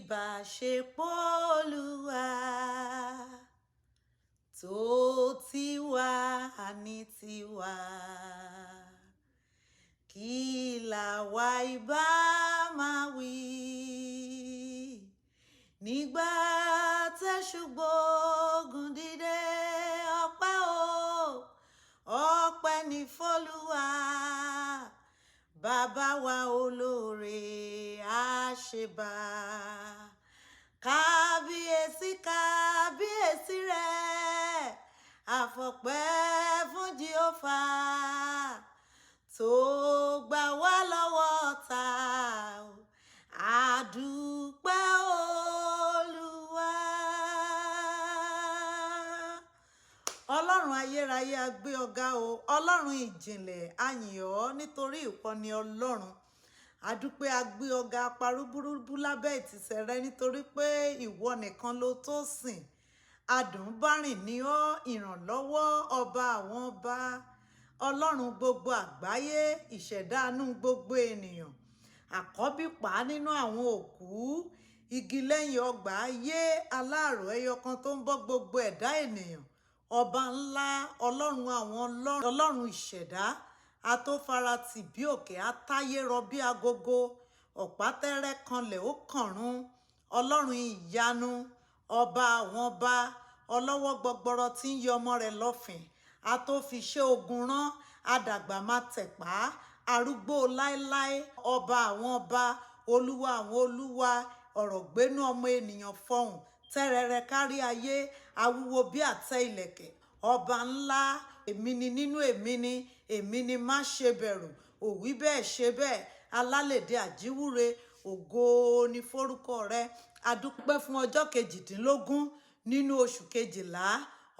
ìbáṣepọ̀ Olúwa tó ti wà ní tiwa, kí làwa ìbá máa wí nígbà tẹ́ṣù gbógun dìde. Ọpẹ́ o, ọpẹ́ ní f'Olúwa, bàbá wa olóore àṣebà. Kábíyèsí kábíyèsí rẹ̀, àfọpẹ́ fún Jèhófà tó gbà wá lọ́wọ́ ọ̀tá. Àdúpẹ́ Olúwa. Ọlọ́run ayérayé a gbé ọ̀gá o, Ọlọ́run ìjìnlẹ̀ a yìn ọ́ nítorí ìwọ ni Ọlọ́run. Adúpẹ́ a gbé ọ̀gá parúburúbú lábẹ́ ìtìsẹ̀ rẹ nítorí pé ìwọ nìkan ló tó sìn. Adùnbárìn ni ọ́, ìrànlọ́wọ́ ọba àwọn ọba, Ọlọ́run gbogbo àgbáyé, ìṣẹ̀dánú gbogbo ènìyàn, àkọ́bí pa nínú àwọn òkú, igi lẹ́yìn ọgbà ayé, aláàrò ẹyọ kan tó ń bọ́ gbogbo ẹ̀dá ènìyàn, ọba ńlá, ọlọ́run àwọn ọlọ́run ìṣẹ̀dá, atófaratì bí òkè, atáyé rọ bí agogo, ọ̀pá tẹ́rẹ́ kanlẹ̀ ó kànrun, ọlọ́run ìyanu, ọba àwọn ọba, ọlọ́wọ́ gbọgbọrọ tí ń yọ ọmọ rẹ̀ lọ́fìn, atófiṣẹ́ ogun rán, adàgbà má tẹ̀pá, arúgbó láéláé, ọba àwọn ọba, olúwa àwọn olúwa, ọ̀rọ̀ gbénú ọmọ ènìyàn fọhùn, tẹ́rẹrẹ kárí ayé, awúwo bí àtẹ ìlẹ̀kẹ̀, ọba ńlá, èmi ni nínú èmi ni má ṣe bẹ̀rù, òwí bẹ́ẹ̀ ṣe bẹ́ẹ̀, alálèdè àjíwúre, ògo ni forúkọ rẹ. Adúpẹ́ fún ọjọ́ kejìdínlógún nínú oṣù kejìlá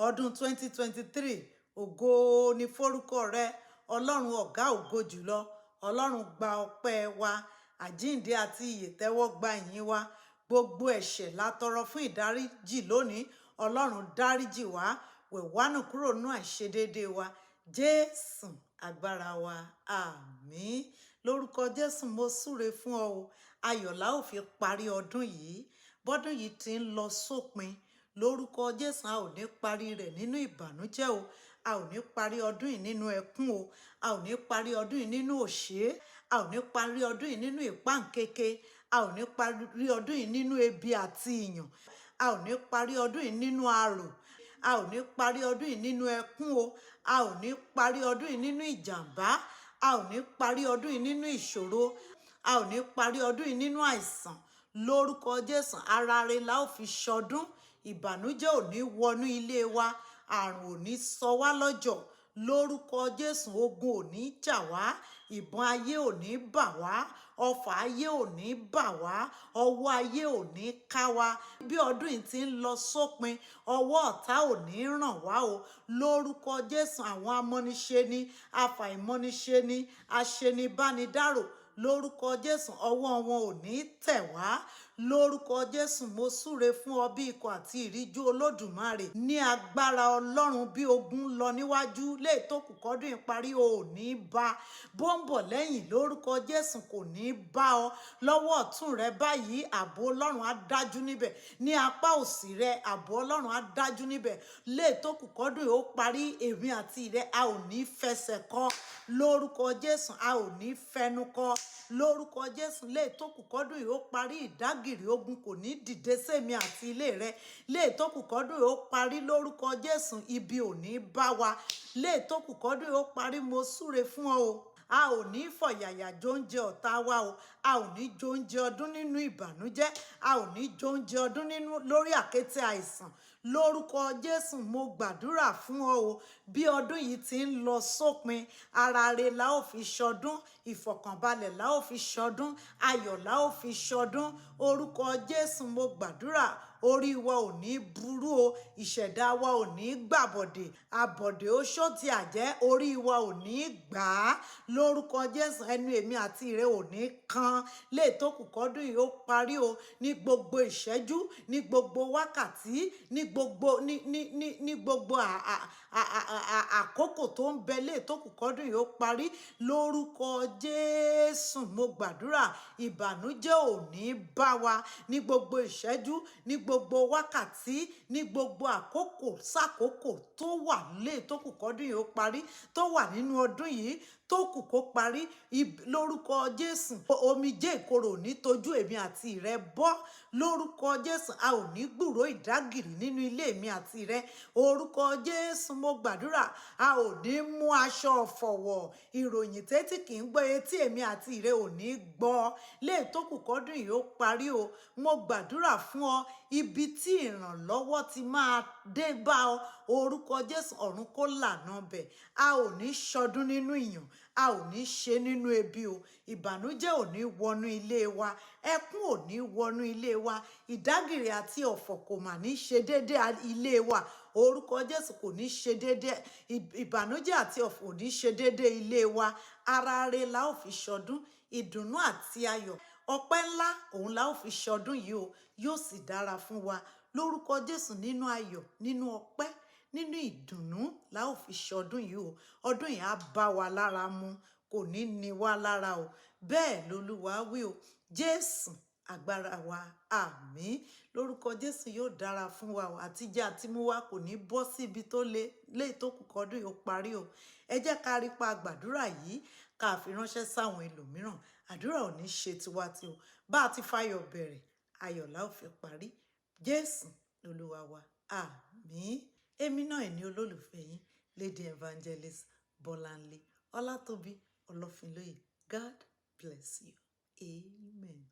ọdún 2023, ògo ni forúkọ rẹ. Ọlọ́run ọ̀gá ògo jùlọ, Ọlọ́run gba ọpẹ́ wa, àjíǹde àti ìyè tẹ́wọ́ gba ìyìn wa. Gbogbo ẹ̀ṣẹ̀ la tọrọ fún ìdáríjì lónìí, Ọlọ́run dáríjì wá, wẹ̀ wá nù kúrò nínú àìṣedéédéé wa. Jésù agbára wa, àmín. Lórúkọ Jésù mo súre fún ọ o, ayọ̀ la ó fi parí ọdún yìí. Bọ́dún yìí ti ń lọ sópin, lórúkọ Jésù a ò ní parí rẹ̀ nínú ìbànújẹ́ o, a ò ní parí ọdún yìí nínú ẹkún o, a ò ní parí ọdún yìí nínú òṣè, a ò ní parí ọdún yìí nínú ìpáǹkeke, a ò ní parí ọdún yìí nínú ebi àti ìyàn, a ò ní parí ọdún yìí nínú àrò, a ò ní parí ọdún yìí nínú ẹkún o, a ò ní parí ọdún yìí nínú ìjàmbá, a ò ní parí ọdún yìí nínú ìṣòro, a ò ní parí ọdún yìí nínú àìsàn. Lórúkọ Jésù ara rẹ̀ la ó fi ṣọdún, ìbànújẹ́ ò ní wọnú ilé wa, àrùn ò ní sọ wá lọ́jọ́. Lórúkọ Jésù ogun ò ní jà wá, ìbọn ayé ò ní bà wá, ọfà ayé ò ní bà wá, ọwọ́ ayé ò ní ká wa. Bí ọdún yìí ti ń lọ sópin, ọwọ́ ọ̀tá ò ní ràn wá o. Lórúkọ Jésù àwọn amọ́niṣe ni, afàìmọ́niṣe ni, aṣenibánidárò, lórúkọ Jésù ọwọ́ wọn ò ní tẹ̀ wá. Lórúkọ Jésù mo súre fún ọ bí ikọ̀ àti ìríjú Olódùmarè ní agbára Ọlọ́run. Bí ogun lọ níwájú lè tó kù kọ́dún ìparí, o ò ní bá bọ́ńbọ̀ lẹ́yìn, lórúkọ Jésù kò ní bá ọ. Lọ́wọ́ ọ̀tún rẹ báyìí ààbò Ọlọ́run á dájú níbẹ̀, ní apá òsì rẹ ààbò Ọlọ́run á dájú níbẹ̀. Lè tó kù kọ́dún ó parí, èmi àti rẹ a ò ní fẹsẹ̀ kọ́, lórúkọ Jésù a ò ní fẹnu kọ́. Lórúkọ Jésù lè tó kù kọ́dún yìí ó parí, ìdágìrì ogun kò ní dìde sẹ́mi àti ilé rẹ. Lè tó kù kọ́dún yìí ó parí, lórúkọ Jésù ibi ò ní bá wa. Lè tó kù kọ́dún yìí ó parí, mo súre fún ọ o. A ò ní fọ̀yàyà jóúnjẹ ọ̀tá wa o, a ò ní jóúnjẹ ọdún nínú ìbànújẹ́, a ò ní jóúnjẹ ọdún nínú lórí àkéte àìsàn. Lórúkọ Jésù mo gbàdúrà fún ọ o, bí ọdún yìí ti ń lọ sópin, ara rẹ̀ la ó fi ṣọdún, ìfọ̀kànbalẹ̀ la ó fi ṣọdún, ayọ̀ la ó fi ṣọdún. Orúkọ Jésù mo gbàdúrà, orí wa ò ní burú o, ìṣẹ̀dá wa ò ní gbàbọ̀dè, àbọ̀dè oṣó ti àjẹ́ orí wa ò ní gbà á lórúkọ Jésù. Ẹnu èmi àti ìrẹ ò ní kan lè tó kù kọ́dún yìí ó parí o, ní gbogbo ìṣẹ́jú, ní gbogbo wákàtí, ní gbogbo àkókò tó ń bẹ lè tó kù kọ́dún yìí ó parí lórúkọ Jésù. Mo gbàdúrà ìbànújẹ́ ò ní bá wa ní gbogbo ìṣẹ́jú, ní gbogbo wákàtí, ní gbogbo àkókò sákòókò tó wà lè tó kù kọ́dún yìí ó parí, tó wà nínú ọdún yìí tó kù kó parí lórúkọ Jésù. Omijé ìkorò ò ní tojú èmi àti ìrẹ bọ́ lórúkọ Jésù. A ò ní gbúrò ìdágìrì nínú ilé mi àti ìrẹ orúkọ Jésù. Mo gbàdúrà a ò ní mú aṣọ ọ̀fọ̀ wọ̀, ìròyìn tẹ́tí kì í gbọ́ etí èmi àti ìrẹ ò ní gbọ́ lè tó kù kọ́dún yìí ó parí o. Mo gbàdúrà fún ọ ibi tí ìrànlọ́wọ́ ti máa dé bá ọ orúkọ Jésù, ọ̀run kó lànà bẹ̀. A ò ní ṣọdún nínú ìyàn, a ò ní ṣe nínú ebi o, ìbànújẹ́ ò ní wọnú ilé wa, ẹkún ò ní wọnú ilé wa, ìdágìrì àti ọ̀fọ̀ kò mà ní ṣe déédé ilé wa orúkọ Jésù. Kò ní ṣe déédé ìbànújẹ́ àti ọ̀fọ̀ ò ní ṣe déédé ilé wa. Ara rẹ la ó fi ṣọdún, ìdùnnú àti ayọ̀, ọpẹ́ ńlá òun la ó fi ṣọdún yìí o. Yóò sì dára fún wa lórúkọ Jésù. Nínú ayọ̀, nínú ọpẹ́, nínú ìdùnnú la ó fi ṣọdún yìí o. Ọdún yìí á bá wa lára mu, kò ní ní wá lára o. Bẹ́ẹ̀ lolúwa wí o. Jésù agbára wa, àmín lórúkọ Jésù. Yóò dára fún wa o. Àtijẹ àti mú wa kò ní bọ́ sí ibi tó lé tó kù kọ́dún yìí ó parí o. Ẹ jẹ́ ká rí pa gbàdúrà yìí ká fi ránṣẹ́ sáwọn ẹlòmíràn. Àdúrà ò ní ṣe tiwa tí o. Bá a ti fayọ̀ bẹ̀rẹ̀, ayọ̀ la ó fi parí. Jésù olúwa wa, àmín. Èmi náà ni olólùfẹ́ yín, Lady Evangelist Bọ́láńlé Ọlátòbí Ọlọ́finlóye. God bless you. Amen.